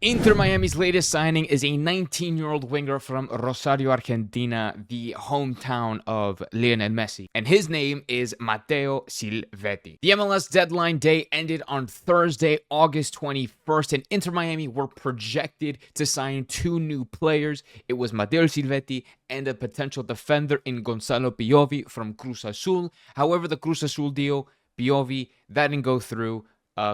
Inter Miami's latest signing is a 19-year-old winger from Rosario, Argentina, the hometown of Lionel Messi. And his name is Mateo Silvetti. The MLS deadline day ended on Thursday, August 21st, and Inter Miami were projected to sign two new players. It was Mateo Silvetti and a potential defender in Gonzalo Piovi from Cruz Azul. However, the Cruz Azul deal, Piovi, that didn't go through.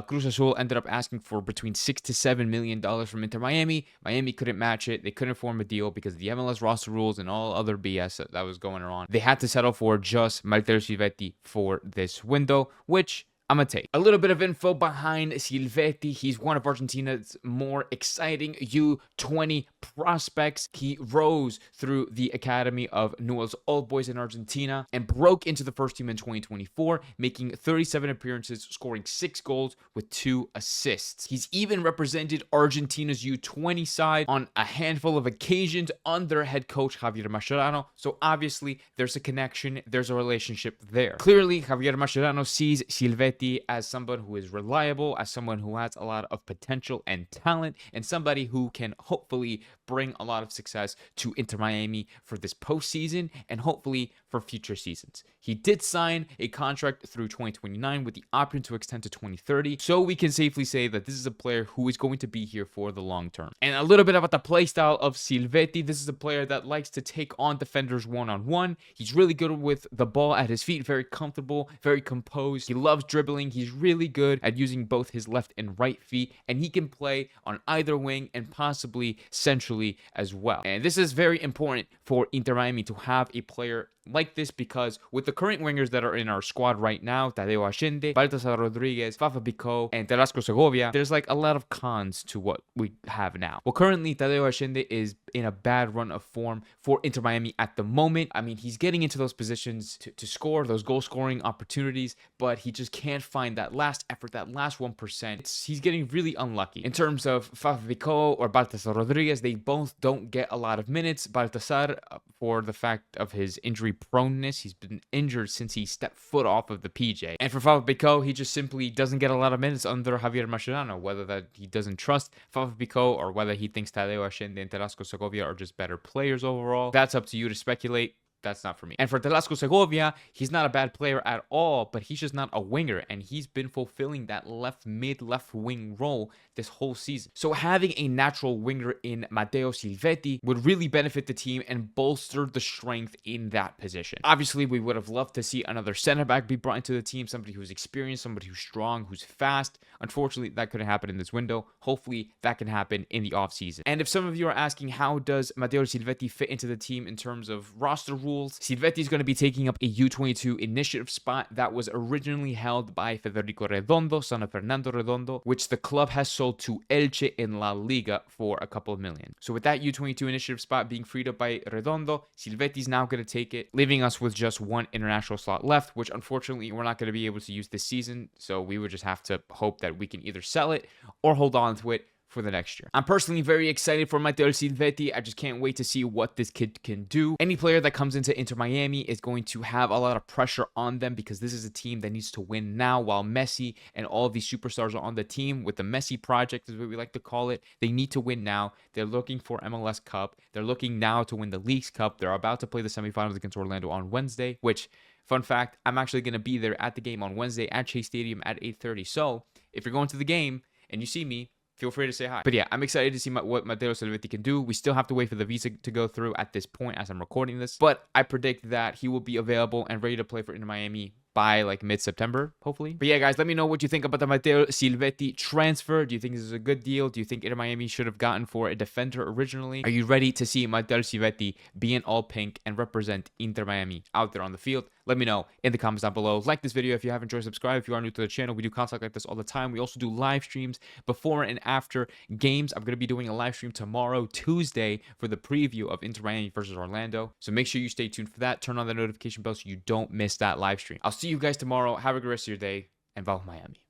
Cruz Azul ended up asking for between $6 to $7 million from Inter Miami. Miami couldn't match it. They couldn't form a deal because of the MLS roster rules and all other BS that was going on. They had to settle for just Mateo Silvetti for this window, which I'm going to take. A little bit of info behind Silvetti. He's one of Argentina's more exciting U20 prospects. He rose through the academy of Newell's Old Boys in Argentina and broke into the first team in 2024, making 37 appearances, scoring 6 goals with 2 assists. He's even represented Argentina's U20 side on a handful of occasions under head coach Javier Mascherano. So obviously there's a connection, there's a relationship there. Clearly, Javier Mascherano sees Silvetti as someone who is reliable, as someone who has a lot of potential and talent, and somebody who can hopefully bring a lot of success to Inter Miami for this postseason and hopefully for future seasons. He did sign a contract through 2029 with the option to extend to 2030, so we can safely say that this is a player who is going to be here for the long term. And a little bit about the play style of Silvetti. This is a player that likes to take on defenders one-on-one. He's really good with the ball at his feet, very comfortable, very composed. He loves dribbling. He's really good at using both his left and right feet, and he can play on either wing and possibly centrally as well. And this is very important for Inter Miami to have a player like this, because with the current wingers that are in our squad right now, Tadeo Allende, Baltasar Rodriguez, Fafa Picault, and Telasco Segovia, there's like a lot of cons to what we have now. Well, currently Tadeo Allende is in a bad run of form for Inter Miami at the moment. I mean, he's getting into those positions to score, those goal-scoring opportunities, but he just can't find that last effort, that last 1%. He's getting really unlucky. In terms of Fafa Picault or Baltasar Rodriguez, they both don't get a lot of minutes. Baltasar, for the fact of his injury proneness, he's been injured since he stepped foot off of the PJ. And for Fafa Picault, he just simply doesn't get a lot of minutes under Javier Mascherano, whether that he doesn't trust Fafa Picault or whether he thinks Tadeo Allende and Telasco Segovia are just better players overall. That's up to you to speculate. That's not for me. And for Telasco Segovia, he's not a bad player at all, but he's just not a winger, and he's been fulfilling that left mid, left wing role this whole season. So having a natural winger in Mateo Silvetti would really benefit the team and bolster the strength in that position. Obviously, we would have loved to see another center back be brought into the team, somebody who's experienced, somebody who's strong, who's fast. Unfortunately, that couldn't happen in this window. Hopefully, that can happen in the offseason. And if some of you are asking, how does Mateo Silvetti fit into the team in terms of roster rules? Silvetti is going to be taking up a U22 initiative spot that was originally held by Federico Redondo, son of Fernando Redondo, which the club has sold to Elche in La Liga for a couple of million. So with that U22 initiative spot being freed up by Redondo, Silvetti is now going to take it, leaving us with just one international slot left, which unfortunately we're not going to be able to use this season. So we would just have to hope that we can either sell it or hold on to it for the next year. I'm personally very excited for Mateo Silvetti. I just can't wait to see what this kid can do. Any player that comes into Inter Miami is going to have a lot of pressure on them because this is a team that needs to win now, while Messi and all of these superstars are on the team with the Messi project, is what we like to call it. They need to win now. They're looking for MLS Cup. They're looking now to win the Leagues Cup. They're about to play the semifinals against Orlando on Wednesday, which, fun fact, I'm actually going to be there at the game on Wednesday at Chase Stadium at 8:30. So if you're going to the game and you see me, feel free to say hi. But yeah, I'm excited to see what Mateo Silvetti can do. We still have to wait for the visa to go through at this point as I'm recording this. But I predict that he will be available and ready to play for Inter Miami by like mid-September, hopefully. But yeah, guys, let me know what you think about the Mateo Silvetti transfer. Do you think this is a good deal? Do you think Inter Miami should have gotten for a defender originally? Are you ready to see Mateo Silvetti be in all pink and represent Inter Miami out there on the field? Let me know in the comments down below. Like this video if you haven't, enjoyed, subscribe if you are new to the channel. We do content like this all the time. We also do live streams before and after games. I'm going to be doing a live stream tomorrow, Tuesday, for the preview of Inter Miami versus Orlando. So make sure you stay tuned for that. Turn on the notification bell so you don't miss that live stream. I'll see you guys tomorrow. Have a good rest of your day, and Val Miami.